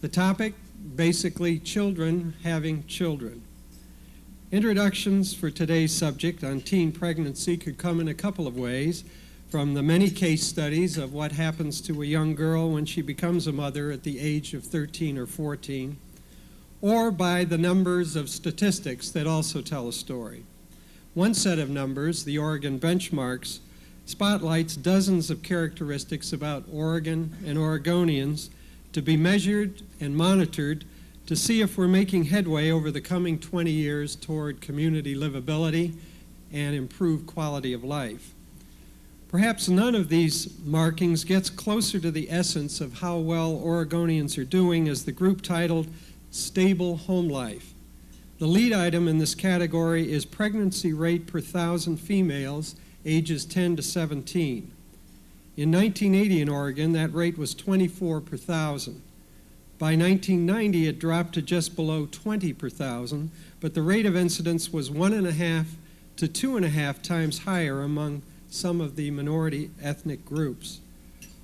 The topic, basically children having children. Introductions for today's subject on teen pregnancy could come in a couple of ways, from the many case studies of what happens to a young girl when she becomes a mother at the age of 13 or 14, or by the numbers of statistics that also tell a story. One set of numbers, the Oregon benchmarks, spotlights dozens of characteristics about Oregon and Oregonians to be measured and monitored to see if we're making headway over the coming 20 years toward community livability and improved quality of life. Perhaps none of these markings gets closer to the essence of how well Oregonians are doing as the group titled Stable Home Life. The lead item in this category is pregnancy rate per 1,000 females ages 10 to 17. In 1980 in Oregon, that rate was 24 per 1,000. By 1990, it dropped to just below 20 per 1,000, but the rate of incidence was 1.5 to 2.5 times higher among some of the minority ethnic groups.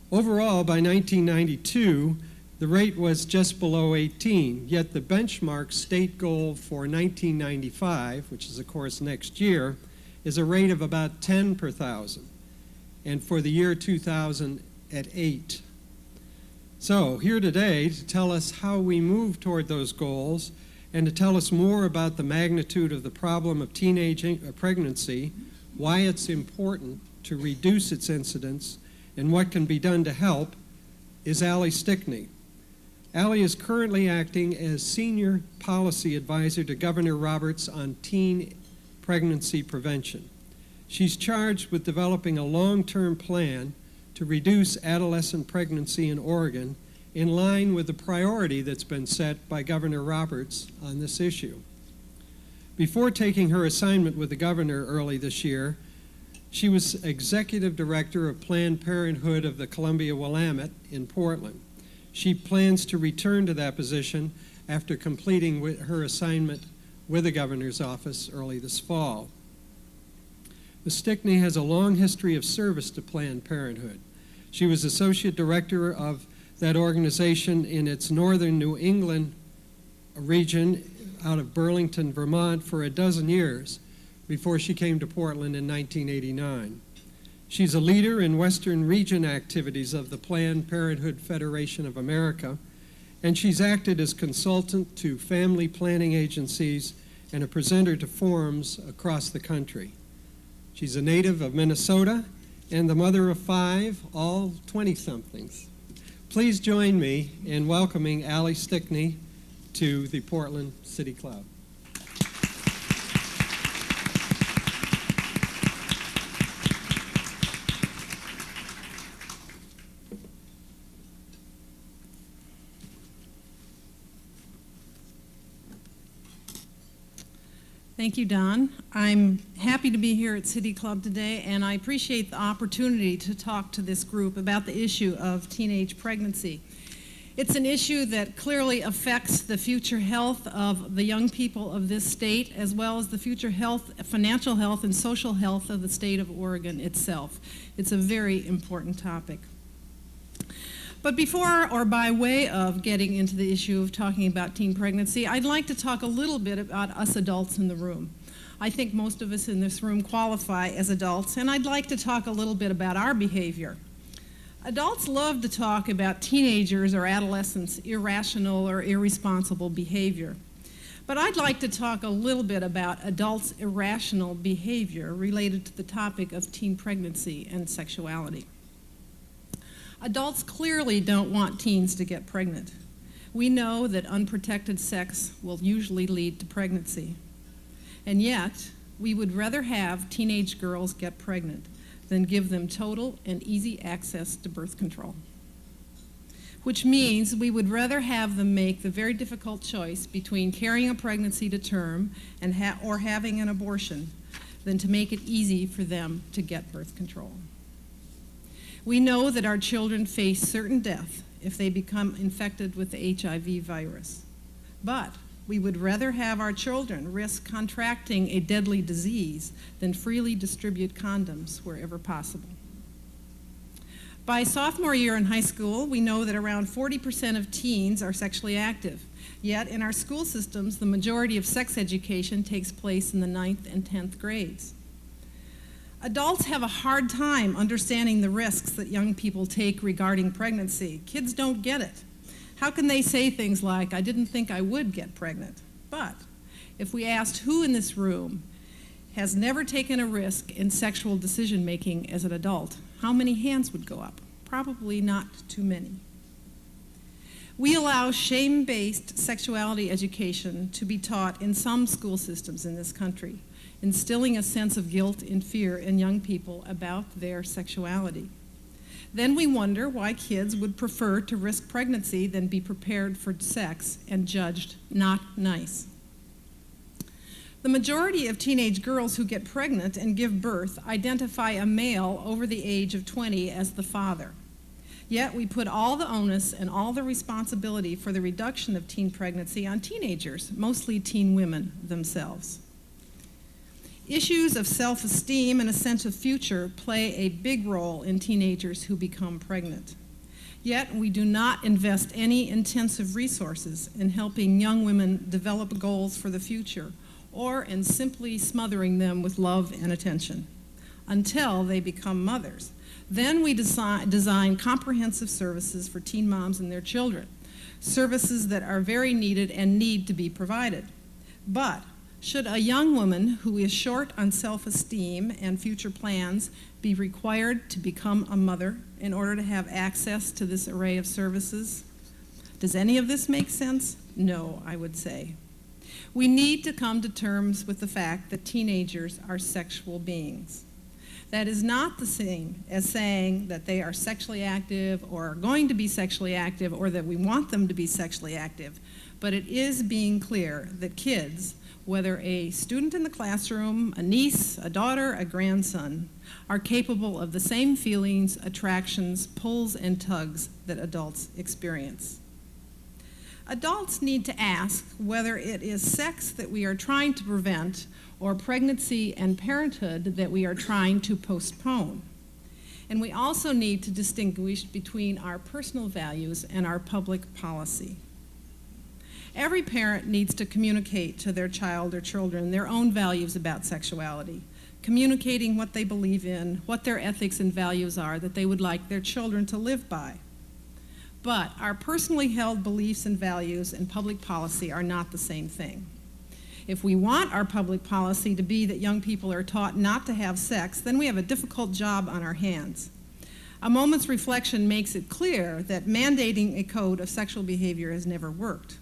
Overall, by 1992, the rate was just below 18, yet the benchmark state goal for 1995, which is of course next year, is a rate of about 10 per 1,000, and for the year 2000 at 8. So here today to tell us how we move toward those goals and to tell us more about the magnitude of the problem of teenage pregnancy, why it's important to reduce its incidence, and what can be done to help, is Allie Stickney. Allie is currently acting as Senior Policy Advisor to Governor Roberts on teen pregnancy prevention. She's charged with developing a long-term plan to reduce adolescent pregnancy in Oregon in line with the priority that's been set by Governor Roberts on this issue. Before taking her assignment with the governor early this year, she was Executive Director of Planned Parenthood of the Columbia Willamette in Portland. She plans to return to that position after completing her assignment with the governor's office early this fall. Ms. Stickney has a long history of service to Planned Parenthood. She was Associate Director of that organization in its northern New England region out of Burlington, Vermont for a dozen years before she came to Portland in 1989. She's a leader in Western region activities of the Planned Parenthood Federation of America, and she's acted as consultant to family planning agencies and a presenter to forums across the country. She's a native of Minnesota and the mother of 5, all 20-somethings. Please join me in welcoming Allie Stickney to the Portland City Club. Thank you, Don. I'm happy to be here at City Club today, and I appreciate the opportunity to talk to this group about the issue of teenage pregnancy. It's an issue that clearly affects the future health of the young people of this state, as well as the future health, financial health, and social health of the state of Oregon itself. It's a very important topic. But before or by way of getting into the issue of talking about teen pregnancy, I'd like to talk a little bit about us adults in the room. I think most of us in this room qualify as adults, and I'd like to talk a little bit about our behavior. Adults love to talk about teenagers or adolescents' irrational or irresponsible behavior. But I'd like to talk a little bit about adults' irrational behavior related to the topic of teen pregnancy and sexuality. Adults clearly don't want teens to get pregnant. We know that unprotected sex will usually lead to pregnancy. And yet, we would rather have teenage girls get pregnant than give them total and easy access to birth control. Which means we would rather have them make the very difficult choice between carrying a pregnancy to term and or having an abortion than to make it easy for them to get birth control. We know that our children face certain death if they become infected with the HIV virus. But we would rather have our children risk contracting a deadly disease than freely distribute condoms wherever possible. By sophomore year in high school, we know that around 40% of teens are sexually active. Yet in our school systems, the majority of sex education takes place in the 9th and 10th grades. Adults have a hard time understanding the risks that young people take regarding pregnancy. Kids don't get it. How can they say things like, "I didn't think I would get pregnant"? But if we asked who in this room has never taken a risk in sexual decision-making as an adult, how many hands would go up? Probably not too many. We allow shame-based sexuality education to be taught in some school systems in this country, instilling a sense of guilt and fear in young people about their sexuality. Then we wonder why kids would prefer to risk pregnancy than be prepared for sex and judged not nice. The majority of teenage girls who get pregnant and give birth identify a male over the age of 20 as the father. Yet we put all the onus and all the responsibility for the reduction of teen pregnancy on teenagers, mostly teen women themselves. Issues of self-esteem and a sense of future play a big role in teenagers who become pregnant. Yet we do not invest any intensive resources in helping young women develop goals for the future or in simply smothering them with love and attention until they become mothers. Then we design comprehensive services for teen moms and their children, services that are very needed and need to be provided. But should a young woman who is short on self-esteem and future plans be required to become a mother in order to have access to this array of services? Does any of this make sense? No, I would say. We need to come to terms with the fact that teenagers are sexual beings. That is not the same as saying that they are sexually active or are going to be sexually active or that we want them to be sexually active. But it is being clear that kids, whether a student in the classroom, a niece, a daughter, a grandson, are capable of the same feelings, attractions, pulls, and tugs that adults experience. Adults need to ask whether it is sex that we are trying to prevent or pregnancy and parenthood that we are trying to postpone. And we also need to distinguish between our personal values and our public policy. Every parent needs to communicate to their child or children their own values about sexuality, communicating what they believe in, what their ethics and values are that they would like their children to live by. But our personally held beliefs and values and public policy are not the same thing. If we want our public policy to be that young people are taught not to have sex, then we have a difficult job on our hands. A moment's reflection makes it clear that mandating a code of sexual behavior has never worked.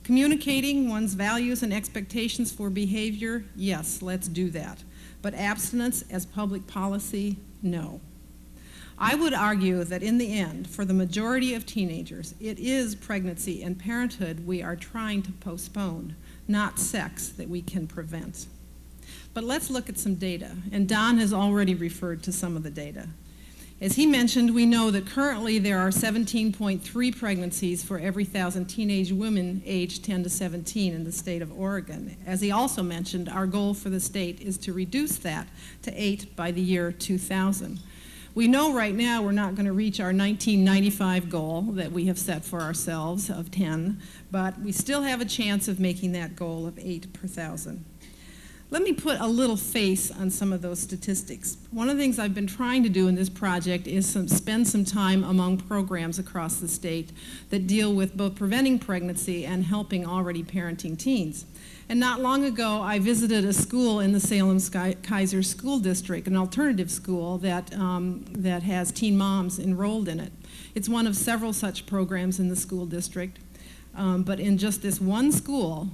Communicating one's values and expectations for behavior, yes, let's do that. But abstinence as public policy, no. I would argue that in the end, for the majority of teenagers, it is pregnancy and parenthood we are trying to postpone, not sex that we can prevent. But let's look at some data, and Don has already referred to some of the data. As he mentioned, we know that currently there are 17.3 pregnancies for every 1,000 teenage women aged 10 to 17 in the state of Oregon. As he also mentioned, our goal for the state is to reduce that to 8 by the year 2000. We know right now we're not going to reach our 1995 goal that we have set for ourselves of 10, but we still have a chance of making that goal of 8 per 1,000. Let me put a little face on some of those statistics. One of the things I've been trying to do in this project is spend some time among programs across the state that deal with both preventing pregnancy and helping already parenting teens. And not long ago, I visited a school in the Salem-Keizer School District, an alternative school that has teen moms enrolled in it. It's one of several such programs in the school district. But in just this one school,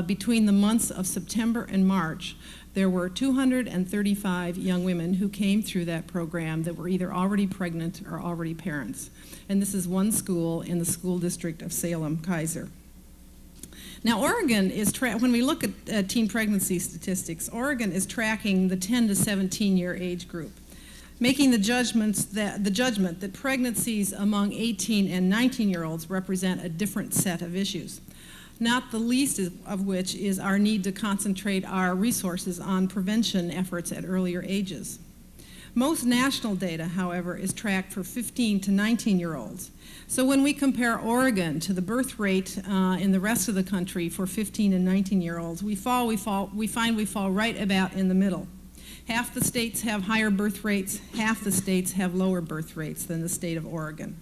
between the months of September and March, there were 235 young women who came through that program that were either already pregnant or already parents. And this is one school in the school district of Salem-Keizer. Now, Oregon is, when we look at teen pregnancy statistics, Oregon is tracking the 10 to 17-year age group, making the judgment that pregnancies among 18 and 19-year-olds represent a different set of issues, not the least of which is our need to concentrate our resources on prevention efforts at earlier ages. Most national data, however, is tracked for 15 to 19-year-olds. So when we compare Oregon to the birth rate in the rest of the country for 15 and 19-year-olds, we find we fall right about in the middle. Half the states have higher birth rates, half the states have lower birth rates than the state of Oregon.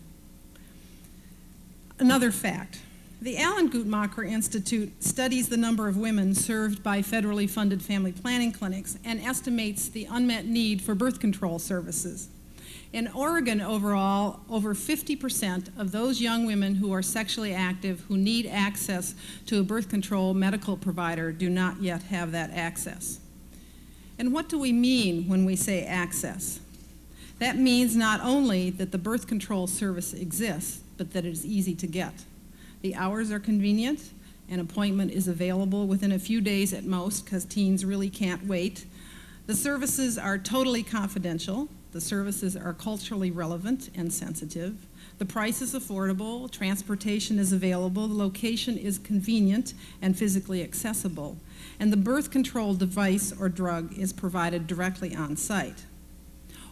Another fact. The Alan Guttmacher Institute studies the number of women served by federally funded family planning clinics and estimates the unmet need for birth control services. In Oregon overall, over 50% of those young women who are sexually active who need access to a birth control medical provider do not yet have that access. And what do we mean when we say access? That means not only that the birth control service exists, but that it is easy to get. The hours are convenient. An appointment is available within a few days at most because teens really can't wait. The services are totally confidential. The services are culturally relevant and sensitive. The price is affordable. Transportation is available. The location is convenient and physically accessible. And the birth control device or drug is provided directly on site.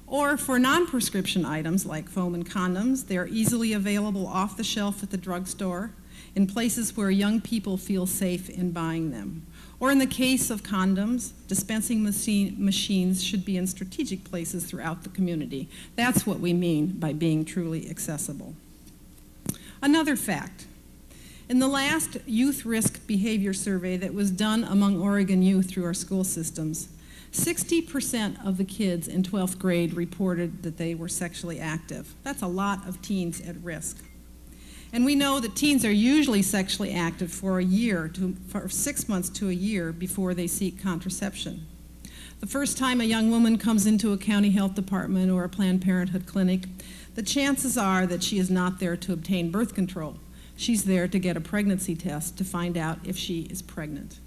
Or for non-prescription items like foam and condoms, they are easily available off the shelf at the drugstore in places where young people feel safe in buying them. Or in the case of condoms, dispensing machines should be in strategic places throughout the community. That's what we mean by being truly accessible. Another fact. In the last youth risk behavior survey that was done among Oregon youth through our school systems, 60% of the kids in 12th grade reported that they were sexually active. That's a lot of teens at risk. And we know that teens are usually sexually active for 6 months to a year before they seek contraception. The first time a young woman comes into a county health department or a Planned Parenthood clinic, the chances are that she is not there to obtain birth control. She's there to get a pregnancy test to find out if she is pregnant.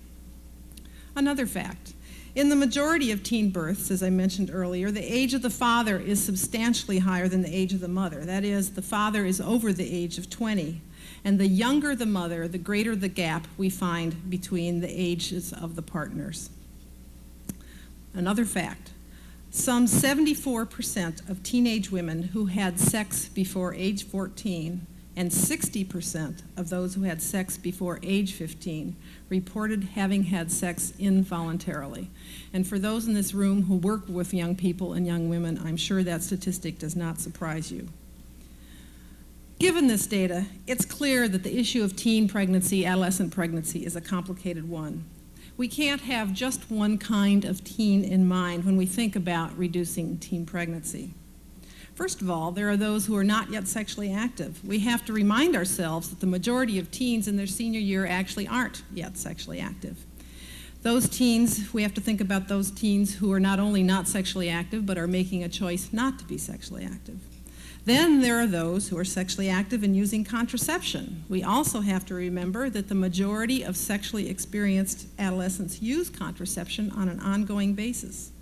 Another fact. In the majority of teen births, as I mentioned earlier, the age of the father is substantially higher than the age of the mother. That is, the father is over the age of 20. And the younger the mother, the greater the gap we find between the ages of the partners. Another fact. Some 74% of teenage women who had sex before age 14 and 60% of those who had sex before age 15 reported having had sex involuntarily. And for those in this room who work with young people and young women, I'm sure that statistic does not surprise you. Given this data, it's clear that the issue of teen pregnancy, adolescent pregnancy, is a complicated one. We can't have just one kind of teen in mind when we think about reducing teen pregnancy. First of all, there are those who are not yet sexually active. We have to remind ourselves that the majority of teens in their senior year actually aren't yet sexually active. Those teens, we have to think about those teens who are not only not sexually active, but are making a choice not to be sexually active. Then there are those who are sexually active and using contraception. We also have to remember that the majority of sexually experienced adolescents use contraception on an ongoing basis.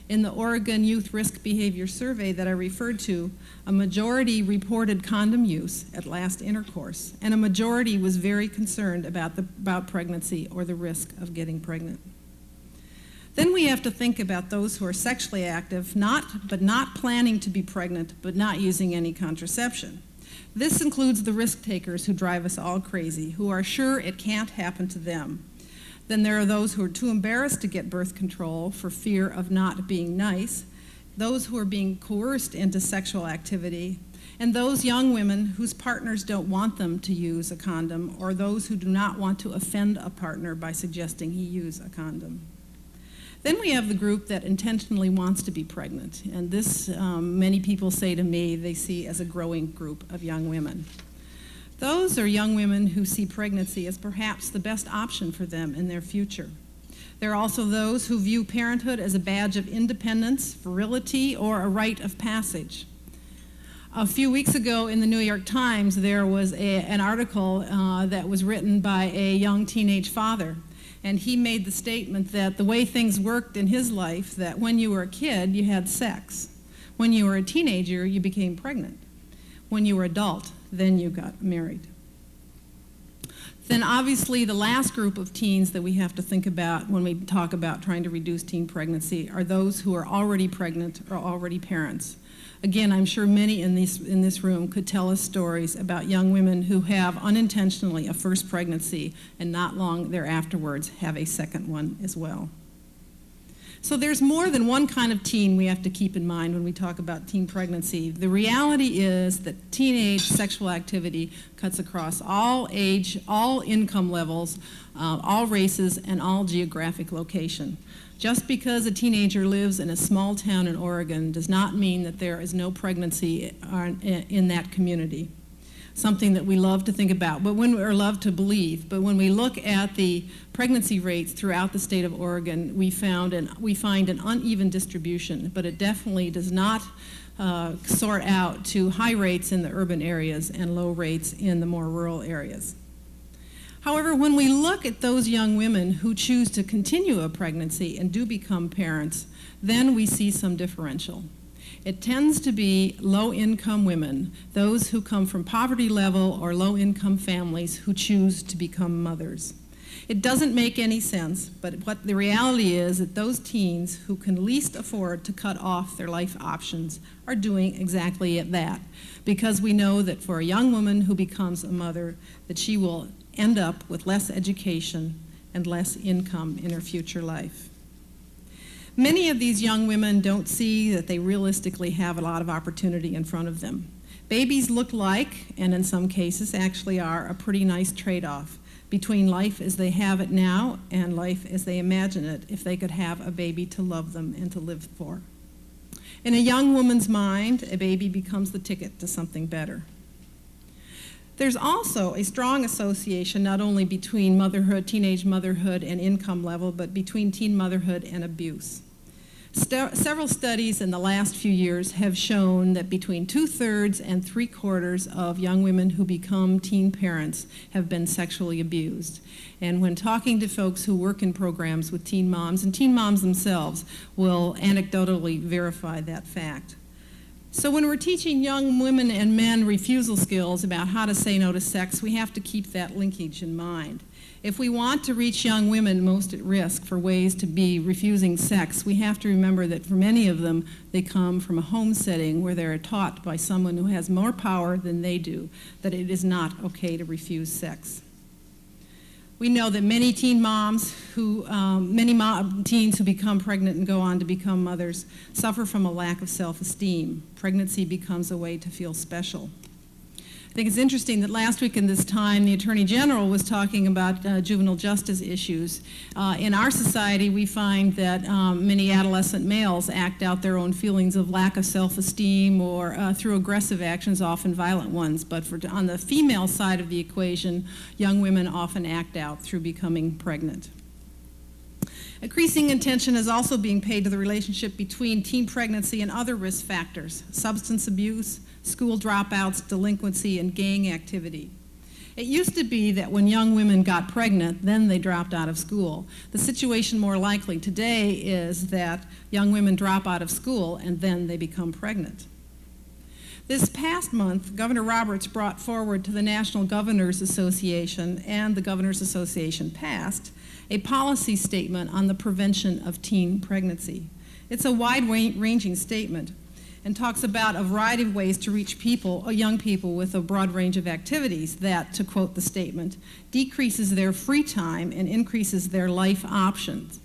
In the Oregon Youth Risk Behavior Survey that I referred to, a majority reported condom use at last intercourse, and a majority was very concerned about pregnancy or the risk of getting pregnant. Then we have to think about those who are sexually active, but not planning to be pregnant, but not using any contraception. This includes the risk takers who drive us all crazy, who are sure it can't happen to them. Then there are those who are too embarrassed to get birth control for fear of not being nice, those who are being coerced into sexual activity, and those young women whose partners don't want them to use a condom, or those who do not want to offend a partner by suggesting he use a condom. Then we have the group that intentionally wants to be pregnant, and this, many people say to me, they see as a growing group of young women. Those are young women who see pregnancy as perhaps the best option for them in their future. There are also those who view parenthood as a badge of independence, virility, or a rite of passage. A few weeks ago in the New York Times, there was an article that was written by a young teenage father, and he made the statement that the way things worked in his life, that when you were a kid, you had sex. When you were a teenager, you became pregnant. When you were adult, then you got married. Then obviously the last group of teens that we have to think about when we talk about trying to reduce teen pregnancy are those who are already pregnant or already parents. Again, I'm sure many in this room could tell us stories about young women who have unintentionally a first pregnancy and not long thereafterwards have a second one as well. So there's more than one kind of teen we have to keep in mind when we talk about teen pregnancy. The reality is that teenage sexual activity cuts across all age, all income levels, all races, and all geographic location. Just because a teenager lives in a small town in Oregon does not mean that there is no pregnancy in that community. Something that we love to think about, or love to believe. But when we look at the pregnancy rates throughout the state of Oregon, we find an uneven distribution, but it definitely does not sort out to high rates in the urban areas and low rates in the more rural areas. However, when we look at those young women who choose to continue a pregnancy and do become parents, then we see some differential. It tends to be low-income women, those who come from poverty level or low-income families who choose to become mothers. It doesn't make any sense, but what the reality is that those teens who can least afford to cut off their life options are doing exactly that, because we know that for a young woman who becomes a mother, that she will end up with less education and less income in her future life. Many of these young women don't see that they realistically have a lot of opportunity in front of them. Babies look like, and in some cases actually are, a pretty nice trade-off between life as they have it now and life as they imagine it if they could have a baby to love them and to live for. In a young woman's mind, a baby becomes the ticket to something better. There's also a strong association not only between motherhood, teenage motherhood, and income level, but between teen motherhood and abuse. Several studies in the last few years have shown that between 2/3 and 3/4 of young women who become teen parents have been sexually abused. And when talking to folks who work in programs with teen moms, and teen moms themselves will anecdotally verify that fact. So when we're teaching young women and men refusal skills about how to say no to sex, we have to keep that linkage in mind. If we want to reach young women most at risk for ways to be refusing sex, we have to remember that for many of them, they come from a home setting where they're taught by someone who has more power than they do that it is not okay to refuse sex. We know that many teen moms teens who become pregnant and go on to become mothers suffer from a lack of self-esteem. Pregnancy becomes a way to feel special. I think it's interesting that last week in this time, the Attorney General was talking about juvenile justice issues. In our society, we find that many adolescent males act out their own feelings of lack of self-esteem or through aggressive actions, often violent ones. But on the female side of the equation, young women often act out through becoming pregnant. Increasing attention is also being paid to the relationship between teen pregnancy and other risk factors: substance abuse, school dropouts, delinquency, and gang activity. It used to be that when young women got pregnant, then they dropped out of school. The situation more likely today is that young women drop out of school and then they become pregnant. This past month, Governor Roberts brought forward to the National Governors Association, and the Governors Association passed, a policy statement on the prevention of teen pregnancy. It's a wide-ranging statement and talks about a variety of ways to reach young people with a broad range of activities that, to quote the statement, decreases their free time and increases their life options.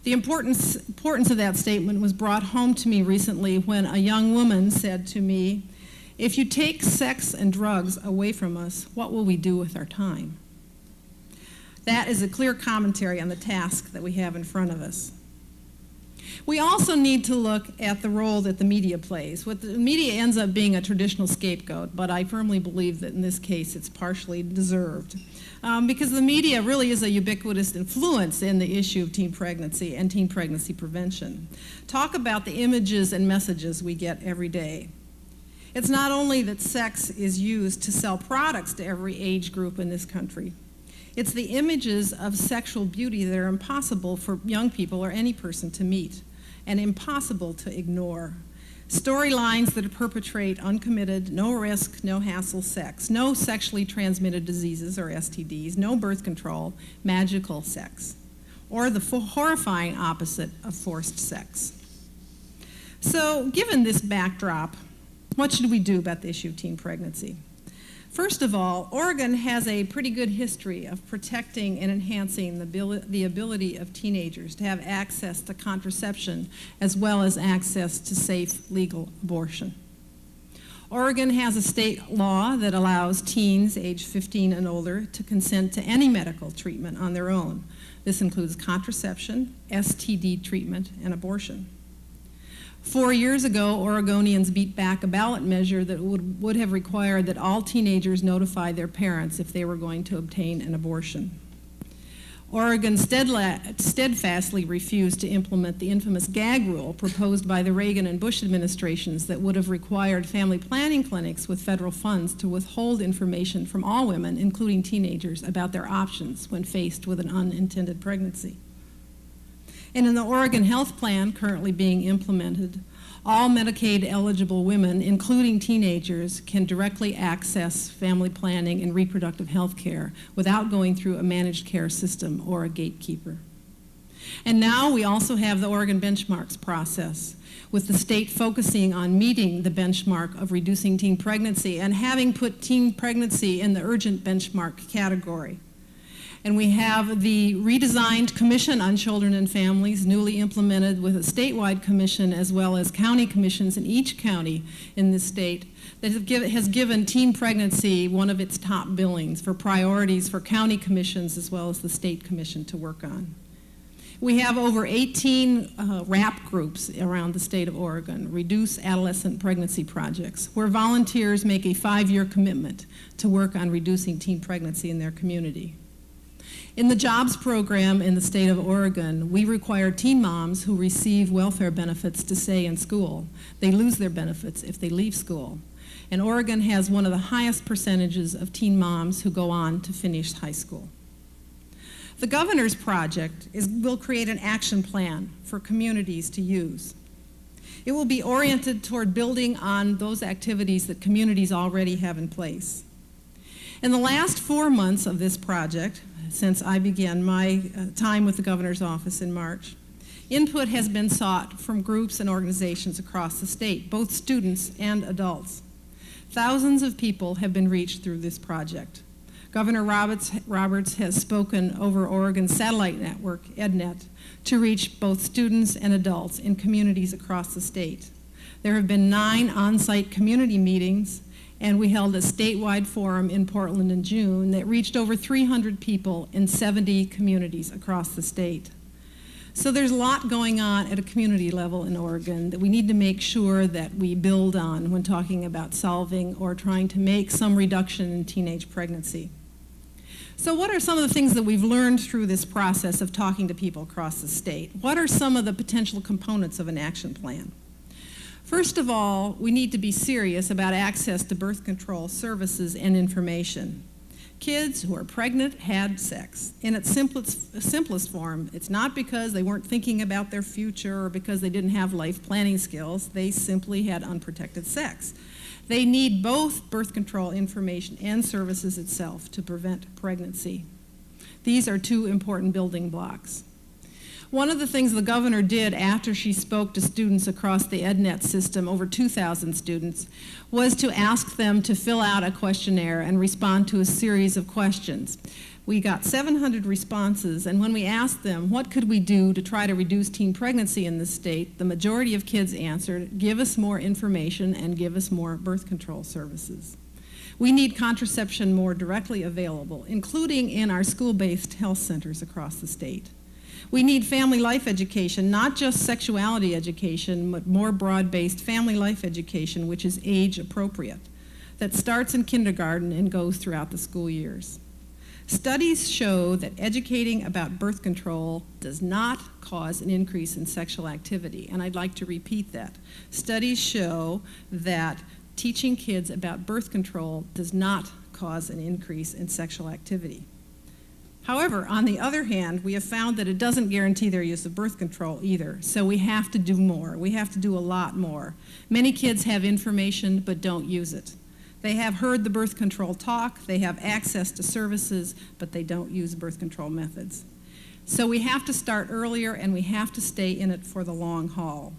The importance of that statement was brought home to me recently when a young woman said to me, "If you take sex and drugs away from us, what will we do with our time?" That is a clear commentary on the task that we have in front of us. We also need to look at the role that the media plays. What the media ends up being a traditional scapegoat, but I firmly believe that in this case it's partially deserved. Because the media really is a ubiquitous influence in the issue of teen pregnancy and teen pregnancy prevention. Talk about the images and messages we get every day. It's not only that sex is used to sell products to every age group in this country. It's the images of sexual beauty that are impossible for young people or any person to meet and impossible to ignore. Storylines that perpetrate uncommitted, no risk, no hassle sex, no sexually transmitted diseases or STDs, no birth control, magical sex, or the horrifying opposite of forced sex. So, given this backdrop, what should we do about the issue of teen pregnancy? First of all, Oregon has a pretty good history of protecting and enhancing the ability of teenagers to have access to contraception as well as access to safe legal abortion. Oregon has a state law that allows teens age 15 and older to consent to any medical treatment on their own. This includes contraception, STD treatment, and abortion. 4 years ago, Oregonians beat back a ballot measure that would have required that all teenagers notify their parents if they were going to obtain an abortion. Oregon steadfastly refused to implement the infamous gag rule proposed by the Reagan and Bush administrations that would have required family planning clinics with federal funds to withhold information from all women, including teenagers, about their options when faced with an unintended pregnancy. And in the Oregon Health Plan currently being implemented, all Medicaid-eligible women, including teenagers, can directly access family planning and reproductive health care without going through a managed care system or a gatekeeper. And now we also have the Oregon benchmarks process, with the state focusing on meeting the benchmark of reducing teen pregnancy and having put teen pregnancy in the urgent benchmark category. And we have the redesigned Commission on Children and Families, newly implemented with a statewide commission as well as county commissions in each county in the state that has given teen pregnancy one of its top billings for priorities for county commissions as well as the state commission to work on. We have over 18 RAP groups around the state of Oregon, Reduce Adolescent Pregnancy Projects, where volunteers make a 5-year commitment to work on reducing teen pregnancy in their community. In the jobs program in the state of Oregon, we require teen moms who receive welfare benefits to stay in school. They lose their benefits if they leave school. And Oregon has one of the highest percentages of teen moms who go on to finish high school. The Governor's Project will create an action plan for communities to use. It will be oriented toward building on those activities that communities already have in place. In the last 4 months of this project, since I began my time with the governor's office in March, input has been sought from groups and organizations across the state, both students and adults. Thousands of people have been reached through this project. Governor Roberts has spoken over Oregon's satellite network, EdNet, to reach both students and adults in communities across the state. There have been 9 on-site community meetings, and we held a statewide forum in Portland in June that reached over 300 people in 70 communities across the state. So there's a lot going on at a community level in Oregon that we need to make sure that we build on when talking about solving or trying to make some reduction in teenage pregnancy. So what are some of the things that we've learned through this process of talking to people across the state? What are some of the potential components of an action plan? First of all, we need to be serious about access to birth control services and information. Kids who are pregnant had sex. In its simplest form, it's not because they weren't thinking about their future or because they didn't have life planning skills. They simply had unprotected sex. They need both birth control information and services itself to prevent pregnancy. These are 2 important building blocks. One of the things the governor did after she spoke to students across the EdNet system, over 2,000 students, was to ask them to fill out a questionnaire and respond to a series of questions. We got 700 responses, and when we asked them, what could we do to try to reduce teen pregnancy in the state, the majority of kids answered, give us more information and give us more birth control services. We need contraception more directly available, including in our school-based health centers across the state. We need family life education, not just sexuality education, but more broad-based family life education, which is age appropriate, that starts in kindergarten and goes throughout the school years. Studies show that educating about birth control does not cause an increase in sexual activity, and I'd like to repeat that. Studies show that teaching kids about birth control does not cause an increase in sexual activity. However, on the other hand, we have found that it doesn't guarantee their use of birth control either, so we have to do more. We have to do a lot more. Many kids have information but don't use it. They have heard the birth control talk, they have access to services, but they don't use birth control methods. So we have to start earlier, and we have to stay in it for the long haul.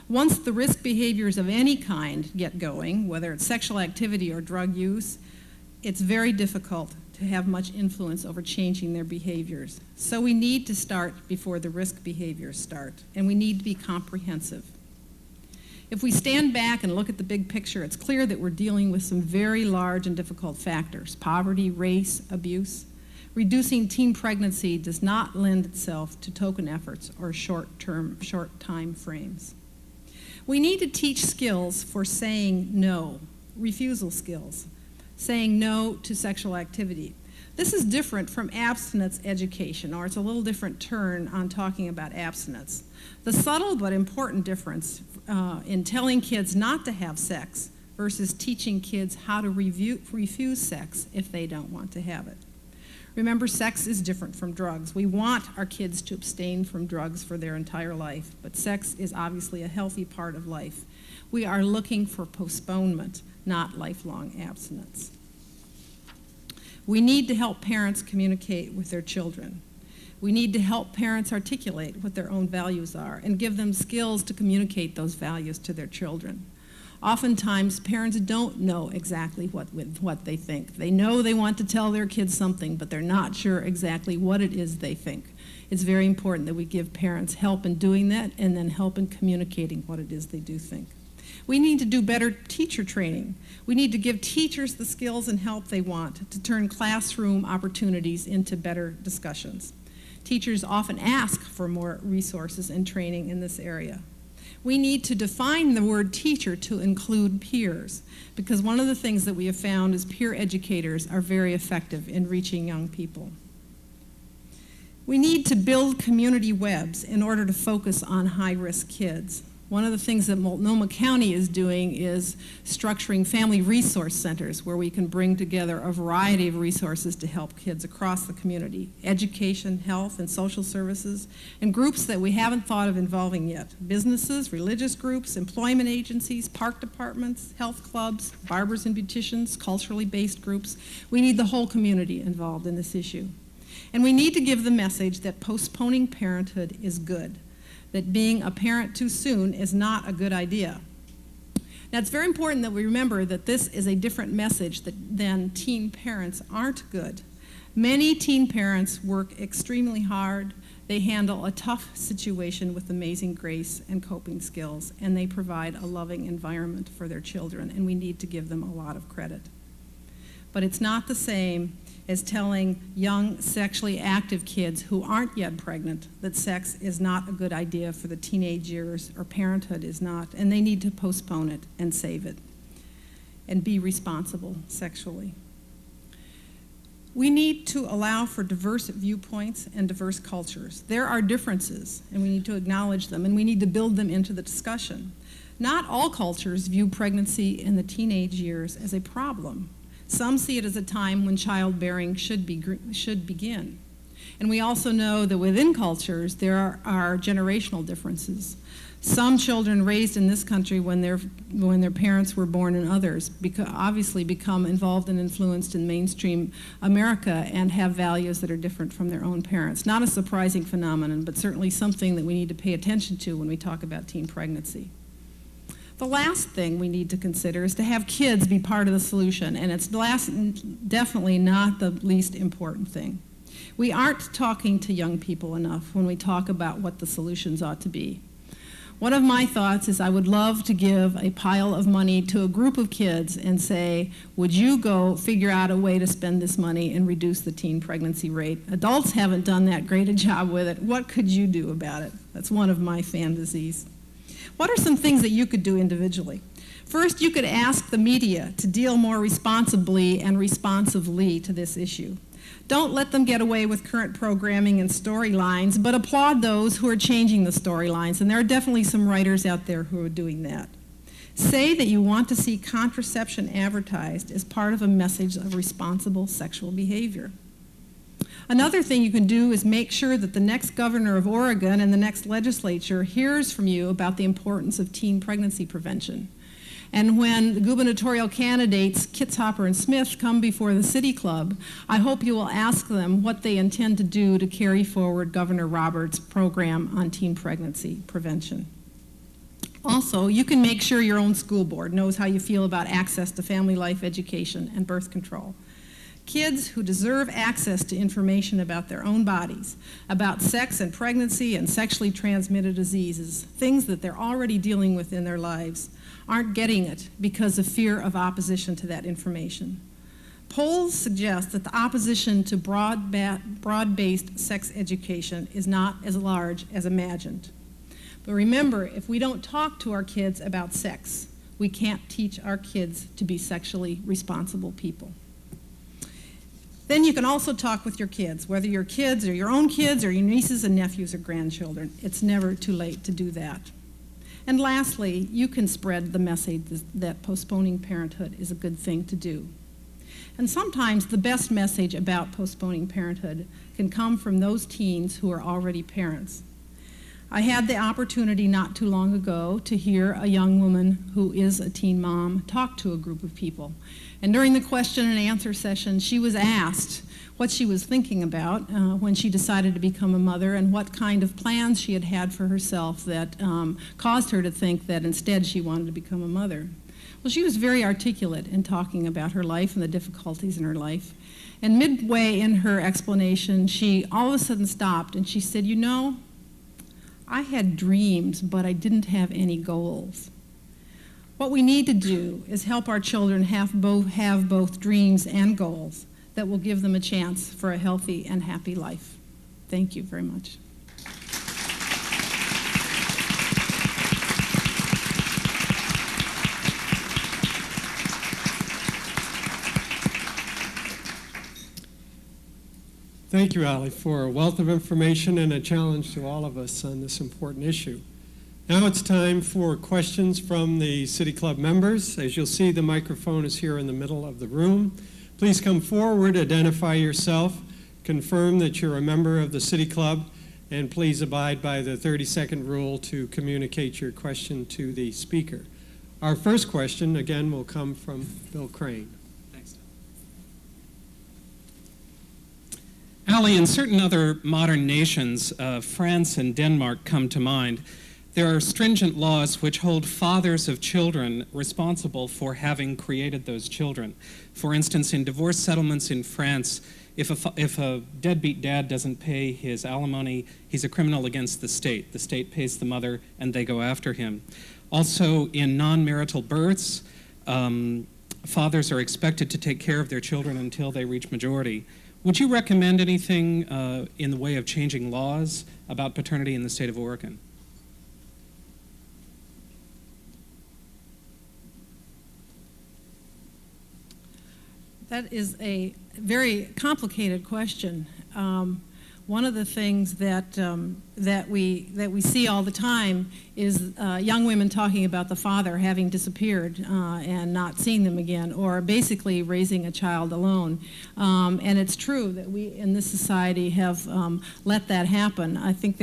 Once the risk behaviors of any kind get going, whether it's sexual activity or drug use, it's very difficult to have much influence over changing their behaviors. So we need to start before the risk behaviors start, and we need to be comprehensive. If we stand back and look at the big picture, it's clear that we're dealing with some very large and difficult factors: poverty, race, abuse. Reducing teen pregnancy does not lend itself to token efforts or short time frames. We need to teach skills for saying no, refusal skills, saying no to sexual activity. This is different from abstinence education, or it's a little different turn on talking about abstinence. The subtle but important difference in telling kids not to have sex versus teaching kids how to refuse sex if they don't want to have it. Remember, sex is different from drugs. We want our kids to abstain from drugs for their entire life, but sex is obviously a healthy part of life. We are looking for postponement, not lifelong abstinence. We need to help parents communicate with their children. We need to help parents articulate what their own values are and give them skills to communicate those values to their children. Oftentimes, parents don't know exactly what they think. They know they want to tell their kids something, but they're not sure exactly what it is they think. It's very important that we give parents help in doing that and then help in communicating what it is they do think. We need to do better teacher training. We need to give teachers the skills and help they want to turn classroom opportunities into better discussions. Teachers often ask for more resources and training in this area. We need to define the word teacher to include peers, because one of the things that we have found is peer educators are very effective in reaching young people. We need to build community webs in order to focus on high-risk kids. One of the things that Multnomah County is doing is structuring family resource centers where we can bring together a variety of resources to help kids across the community: education, health, and social services, and groups that we haven't thought of involving yet: businesses, religious groups, employment agencies, park departments, health clubs, barbers and beauticians, culturally based groups. We need the whole community involved in this issue. And we need to give the message that postponing parenthood is good, that being a parent too soon is not a good idea. Now, it's very important that we remember that this is a different message than teen parents aren't good. Many teen parents work extremely hard. They handle a tough situation with amazing grace and coping skills, and they provide a loving environment for their children, and we need to give them a lot of credit. But it's not the same as telling young sexually active kids who aren't yet pregnant that sex is not a good idea for the teenage years, or parenthood is not, and they need to postpone it and save it and be responsible sexually. We need to allow for diverse viewpoints and diverse cultures. There are differences, and we need to acknowledge them, and we need to build them into the discussion. Not all cultures view pregnancy in the teenage years as a problem. Some see it as a time when childbearing should begin. And we also know that within cultures, there are generational differences. Some children raised in this country when their parents were born in others obviously become involved and influenced in mainstream America and have values that are different from their own parents. Not a surprising phenomenon, but certainly something that we need to pay attention to when we talk about teen pregnancy. The last thing we need to consider is to have kids be part of the solution, and it's definitely not the least important thing. We aren't talking to young people enough when we talk about what the solutions ought to be. One of my thoughts is I would love to give a pile of money to a group of kids and say, would you go figure out a way to spend this money and reduce the teen pregnancy rate? Adults haven't done that great a job with it. What could you do about it? That's one of my fantasies. What are some things that you could do individually? First, you could ask the media to deal more responsibly and responsively to this issue. Don't let them get away with current programming and storylines, but applaud those who are changing the storylines, and there are definitely some writers out there who are doing that. Say that you want to see contraception advertised as part of a message of responsible sexual behavior. Another thing you can do is make sure that the next governor of Oregon and the next legislature hears from you about the importance of teen pregnancy prevention. And when the gubernatorial candidates, Kitzhaber and Smith, come before the City Club, I hope you will ask them what they intend to do to carry forward Governor Roberts' program on teen pregnancy prevention. Also, you can make sure your own school board knows how you feel about access to family life education and birth control. Kids who deserve access to information about their own bodies, about sex and pregnancy and sexually transmitted diseases, things that they're already dealing with in their lives, aren't getting it because of fear of opposition to that information. Polls suggest that the opposition to broad-based sex education is not as large as imagined. But remember, if we don't talk to our kids about sex, we can't teach our kids to be sexually responsible people. Then you can also talk with your kids, whether your kids or your own kids or your nieces and nephews or grandchildren. It's never too late to do that. And lastly, you can spread the message that postponing parenthood is a good thing to do. And sometimes the best message about postponing parenthood can come from those teens who are already parents. I had the opportunity not too long ago to hear a young woman who is a teen mom talk to a group of people. And during the question and answer session, she was asked what she was thinking about when she decided to become a mother and what kind of plans she had had for herself that caused her to think that instead she wanted to become a mother. Well, she was very articulate in talking about her life and the difficulties in her life. And midway in her explanation, she all of a sudden stopped and she said, "You know, I had dreams, but I didn't have any goals." What we need to do is help our children have both dreams and goals that will give them a chance for a healthy and happy life. Thank you very much. Thank you, Allie, for a wealth of information and a challenge to all of us on this important issue. Now it's time for questions from the City Club members. As you'll see, the microphone is here in the middle of the room. Please come forward, identify yourself, confirm that you're a member of the City Club, and please abide by the 30-second rule to communicate your question to the speaker. Our first question, again, will come from Bill Crane. Thanks, Tom. Allie, in certain other modern nations, France and Denmark come to mind, there are stringent laws which hold fathers of children responsible for having created those children. For instance, in divorce settlements in France, if a deadbeat dad doesn't pay his alimony, he's a criminal against the state. The state pays the mother, and they go after him. Also, in non-marital births, fathers are expected to take care of their children until they reach majority. Would you recommend anything in the way of changing laws about paternity in the state of Oregon? That is a very complicated question. One of the things that we see all the time is young women talking about the father having disappeared and not seeing them again, or basically raising a child alone. And it's true that we in this society have let that happen. I think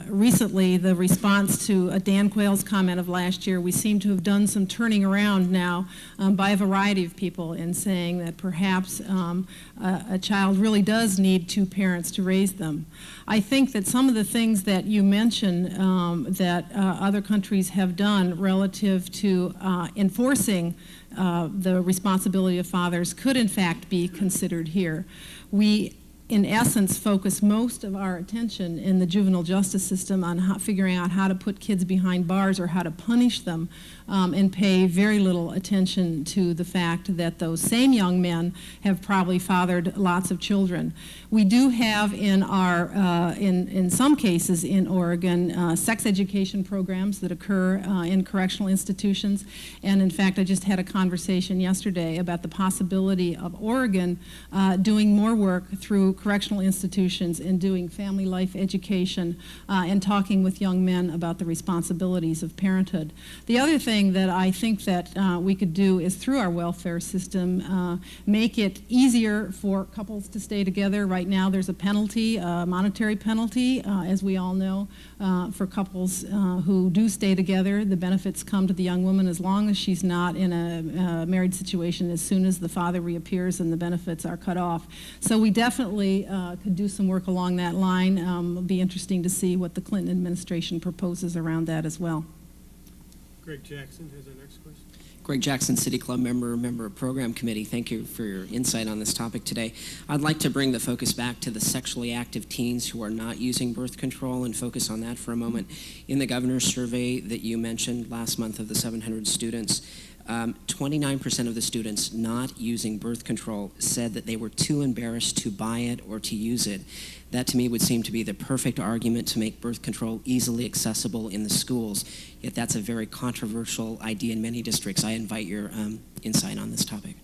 recently, the response to Dan Quayle's comment of last year, we seem to have done some turning around now by a variety of people in saying that perhaps a child really does need two parents to raise them. I think that some of the things that you mentioned that other countries have done relative to enforcing the responsibility of fathers could in fact be considered here. We in essence, focus most of our attention in the juvenile justice system on figuring out how to put kids behind bars or how to punish them, and pay very little attention to the fact that those same young men have probably fathered lots of children. We do have in our, in some cases in Oregon, sex education programs that occur in correctional institutions, and in fact, I just had a conversation yesterday about the possibility of Oregon doing more work through correctional institutions and doing family life education and talking with young men about the responsibilities of parenthood. The other thing that I think that we could do is through our welfare system, make it easier for couples to stay together. Right now there's a penalty, a monetary penalty, as we all know, for couples who do stay together. The benefits come to the young woman as long as she's not in a married situation. As soon as the father reappears and the benefits are cut off. So we definitely could do some work along that line. It'll be interesting to see what the Clinton administration proposes around that as well. Greg Jackson has our next question. Greg Jackson, City Club member of Program Committee. Thank you for your insight on this topic today. I'd like to bring the focus back to the sexually active teens who are not using birth control and focus on that for a moment. In the governor's survey that you mentioned last month of the 700 students, 29% of the students not using birth control said that they were too embarrassed to buy it or to use it. That to me would seem to be the perfect argument to make birth control easily accessible in the schools. Yet that's a very controversial idea in many districts. I invite your insight on this topic.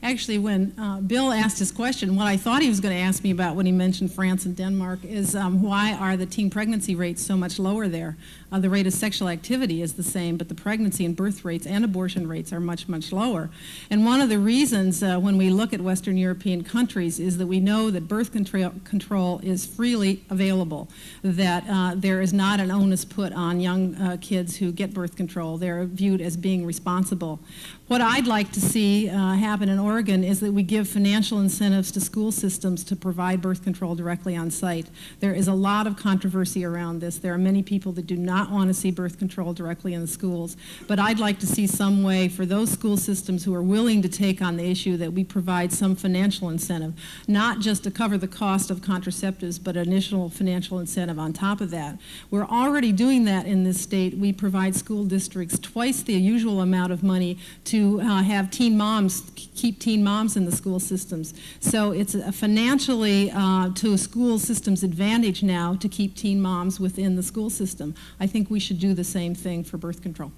Actually, when Bill asked his question, what I thought he was going to ask me about when he mentioned France and Denmark is why are the teen pregnancy rates so much lower there? The rate of sexual activity is the same, but the pregnancy and birth rates and abortion rates are much, much lower. And one of the reasons when we look at Western European countries is that we know that birth control is freely available, that there is not an onus put on young kids who get birth control. They're viewed as being responsible. What I'd like to see happen in Oregon is that we give financial incentives to school systems to provide birth control directly on site. There is a lot of controversy around this. There are many people that do not want to see birth control directly in the schools, but I'd like to see some way for those school systems who are willing to take on the issue that we provide some financial incentive, not just to cover the cost of contraceptives, but initial financial incentive on top of that. We're already doing that in this state. We provide school districts twice the usual amount of money to have teen moms, keep teen moms in the school systems. So it's a financially to a school system's advantage now to keep teen moms within the school system. I think we should do the same thing for birth control.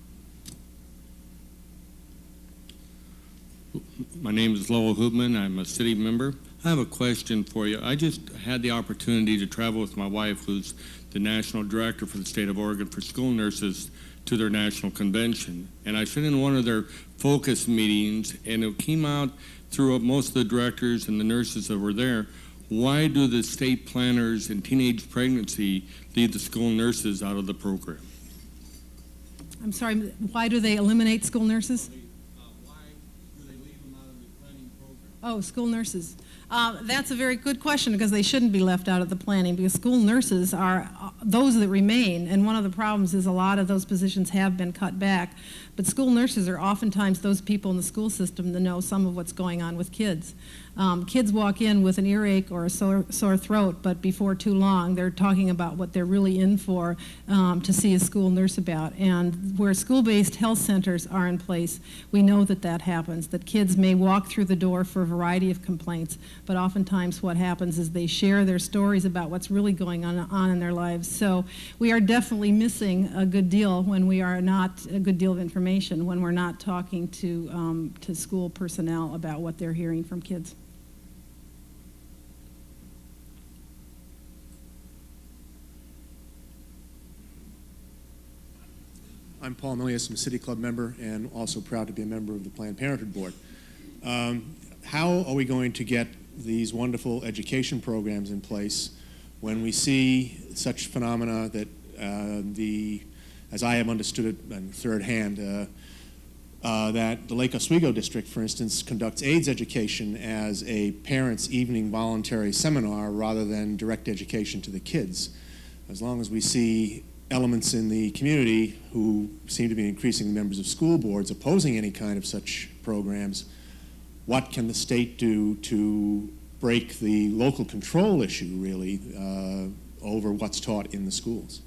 My name is Lowell Hoopman. I'm a city member. I have a question for you. I just had the opportunity to travel with my wife, who's the national director for the state of Oregon for school nurses, to their national convention. And I sat in one of their focus meetings, and it came out through most of the directors and the nurses that were there, why do the state planners in teenage pregnancy leave the school nurses out of the program? I'm sorry, why do they eliminate school nurses? Why do they leave them out of the planning program? Oh, school nurses. That's a very good question because they shouldn't be left out of the planning because school nurses are those that remain, and one of the problems is a lot of those positions have been cut back, but school nurses are oftentimes those people in the school system that know some of what's going on with kids. Kids walk in with an earache or a sore throat, but before too long they're talking about what they're really in for to see a school nurse about. And where school-based health centers are in place, we know that that happens, that kids may walk through the door for a variety of complaints, but oftentimes what happens is they share their stories about what's really going on in their lives. So we are definitely missing a good deal when we are not, a good deal of information when we're not talking to school personnel about what they're hearing from kids. I'm Paul Milius. I'm a City Club member and also proud to be a member of the Planned Parenthood Board. How are we going to get these wonderful education programs in place when we see such phenomena that as I have understood it in third hand, that the Lake Oswego district, for instance, conducts AIDS education as a parents' evening voluntary seminar rather than direct education to the kids. As long as we see elements in the community who seem to be increasing members of school boards opposing any kind of such programs, what can the state do to break the local control issue, really, over what's taught in the schools?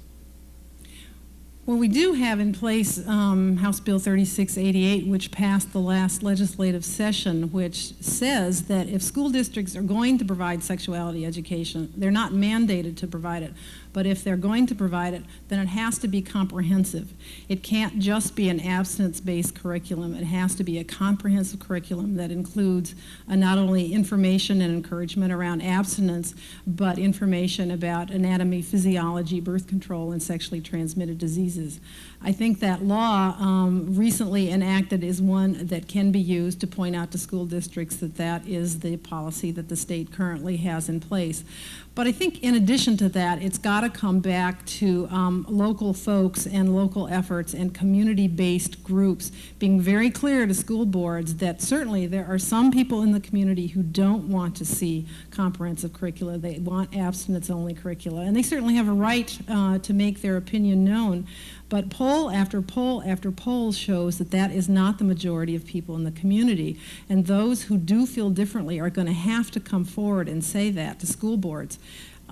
Well, we do have in place House Bill 3688, which passed the last legislative session, which says that if school districts are going to provide sexuality education, they're not mandated to provide it, But if they're going to provide it, then it has to be comprehensive. It can't just be an abstinence-based curriculum. It has to be a comprehensive curriculum that includes not only information and encouragement around abstinence, but information about anatomy, physiology, birth control, and sexually transmitted diseases. I think that law recently enacted is one that can be used to point out to school districts that that is the policy that the state currently has in place. But I think in addition to that, it's got to come back to local folks and local efforts and community-based groups being very clear to school boards that certainly there are some people in the community who don't want to see comprehensive curricula. They want abstinence-only curricula, and they certainly have a right to make their opinion known. But poll after poll after poll shows that that is not the majority of people in the community. And those who do feel differently are going to have to come forward and say that to school boards.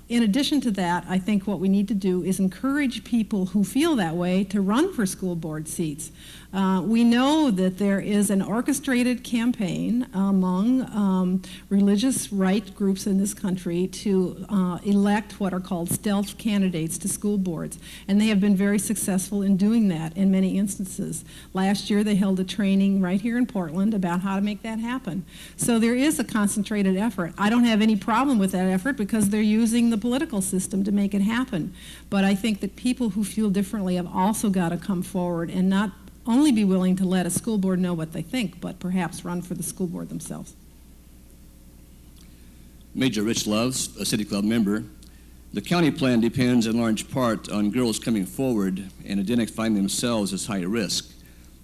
In addition to that, I think what we need to do is encourage people who feel that way to run for school board seats. We know that there is an orchestrated campaign among religious right groups in this country to elect what are called stealth candidates to school boards, and they have been very successful in doing that in many instances. Last year they held a training right here in Portland about how to make that happen. So there is a concentrated effort. I don't have any problem with that effort because they're using the political system to make it happen. But I think that people who feel differently have also got to come forward and not only be willing to let a school board know what they think, but perhaps run for the school board themselves. Major Rich Loves, a City Club member. The county plan depends in large part on girls coming forward and identifying themselves as high risk.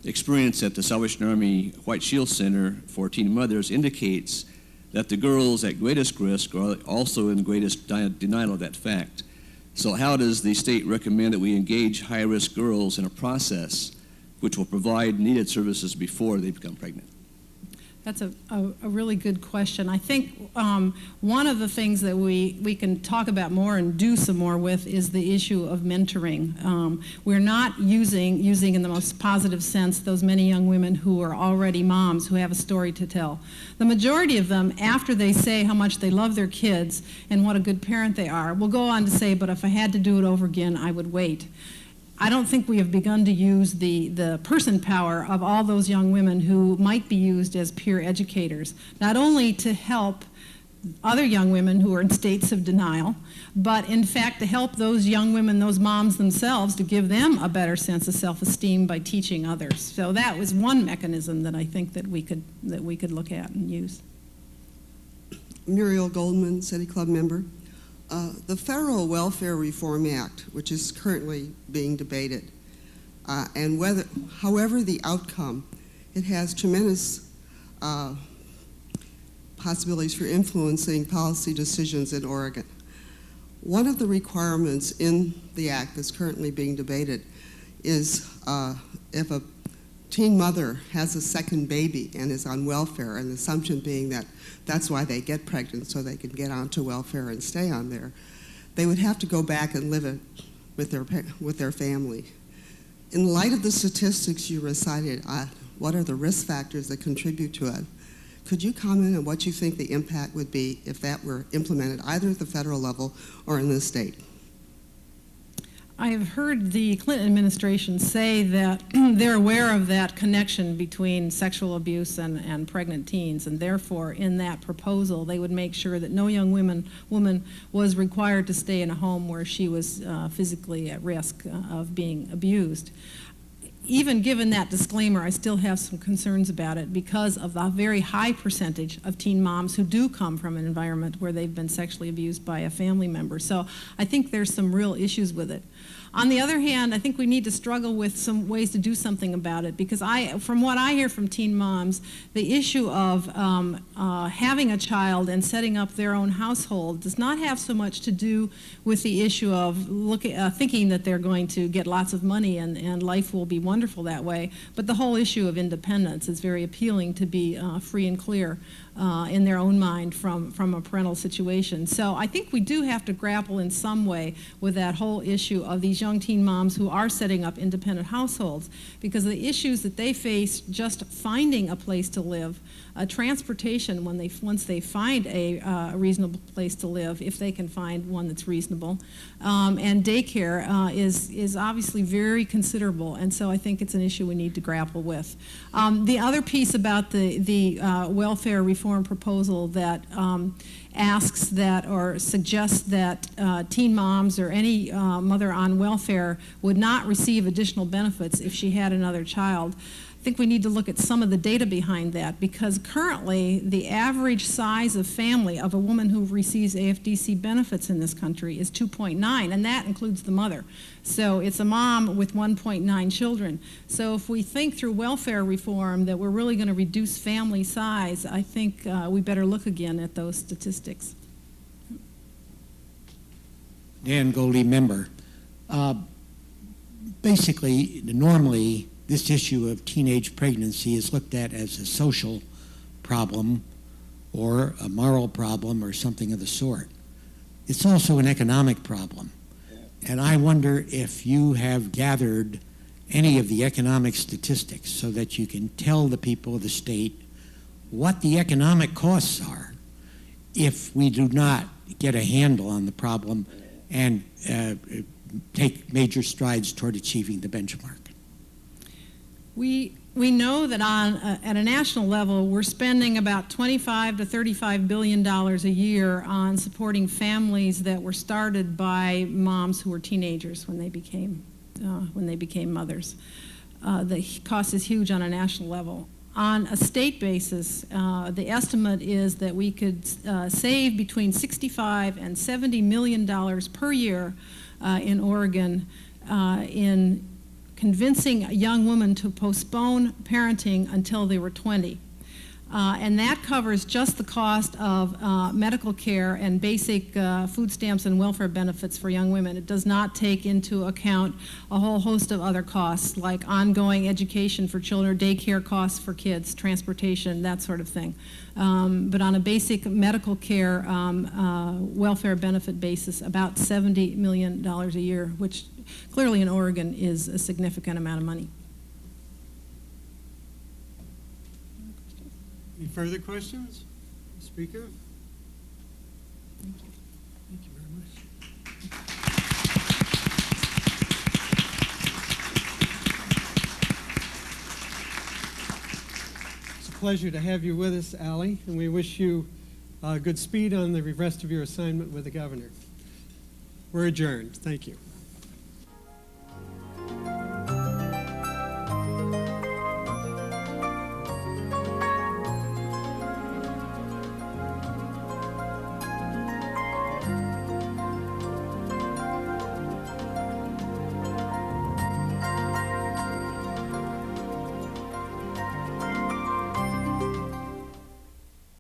Experience at the Salvation Army White Shield Center for Teen Mothers indicates that the girls at greatest risk are also in greatest denial of that fact. So how does the state recommend that we engage high-risk girls in a process which will provide needed services before they become pregnant? That's a really good question. I think one of the things that we can talk about more and do some more with is the issue of mentoring. We're not using in the most positive sense those many young women who are already moms who have a story to tell. The majority of them, after they say how much they love their kids and what a good parent they are, will go on to say, but if I had to do it over again, I would wait. I don't think we have begun to use the person power of all those young women who might be used as peer educators, not only to help other young women who are in states of denial, but in fact to help those young women, those moms themselves, to give them a better sense of self-esteem by teaching others. So that was one mechanism that I think that we could look at and use. Muriel Goldman, City Club member. The Federal Welfare Reform Act, which is currently being debated, and however the outcome, it has tremendous possibilities for influencing policy decisions in Oregon. One of the requirements in the act that's currently being debated is if a teen mother has a second baby and is on welfare, and the assumption being that that's why they get pregnant, so they can get onto welfare and stay on there, they would have to go back and live it with their family. In light of the statistics you recited, what are the risk factors that contribute to it? Could you comment on what you think the impact would be if that were implemented either at the federal level or in the state? I have heard the Clinton administration say that they're aware of that connection between sexual abuse and pregnant teens, and therefore in that proposal they would make sure that no young woman was required to stay in a home where she was physically at risk of being abused. Even given that disclaimer, I still have some concerns about it because of the very high percentage of teen moms who do come from an environment where they've been sexually abused by a family member. So I think there's some real issues with it. On the other hand, I think we need to struggle with some ways to do something about it because from what I hear from teen moms, the issue of having a child and setting up their own household does not have so much to do with the issue of thinking that they're going to get lots of money and life will be wonderful that way, but the whole issue of independence is very appealing to be free and clear in their own mind from a parental situation. So I think we do have to grapple in some way with that whole issue of these these young teen moms who are setting up independent households, because of the issues that they face just finding a place to live, transportation once they find a reasonable place to live, if they can find one that's reasonable, and daycare is obviously very considerable, and so I think it's an issue we need to grapple with. The other piece about the welfare reform proposal that asks that or suggests that teen moms or any mother on welfare would not receive additional benefits if she had another child. I think we need to look at some of the data behind that, because currently the average size of family of a woman who receives AFDC benefits in this country is 2.9, and that includes the mother. So it's a mom with 1.9 children. So if we think through welfare reform that we're really going to reduce family size, I think we better look again at those statistics. Dan Goldie, member. Basically, normally, this issue of teenage pregnancy is looked at as a social problem or a moral problem or something of the sort. It's also an economic problem. And I wonder if you have gathered any of the economic statistics so that you can tell the people of the state what the economic costs are if we do not get a handle on the problem and take major strides toward achieving the benchmark. We know that at a national level, we're spending about $25 to $35 billion a year on supporting families that were started by moms who were teenagers when they became mothers. The cost is huge on a national level. On a state basis, the estimate is that we could save between $65 and $70 million per year in Oregon in convincing a young woman to postpone parenting until they were 20. And that covers just the cost of medical care and basic food stamps and welfare benefits for young women. It does not take into account a whole host of other costs, like ongoing education for children, daycare costs for kids, transportation, that sort of thing. But on a basic medical care welfare benefit basis, about $70 million a year, which clearly in Oregon is a significant amount of money. Any further questions? Speaker? Thank you. Thank you very much. It's a pleasure to have you with us, Allie, and we wish you good speed on the rest of your assignment with the governor. We're adjourned. Thank you.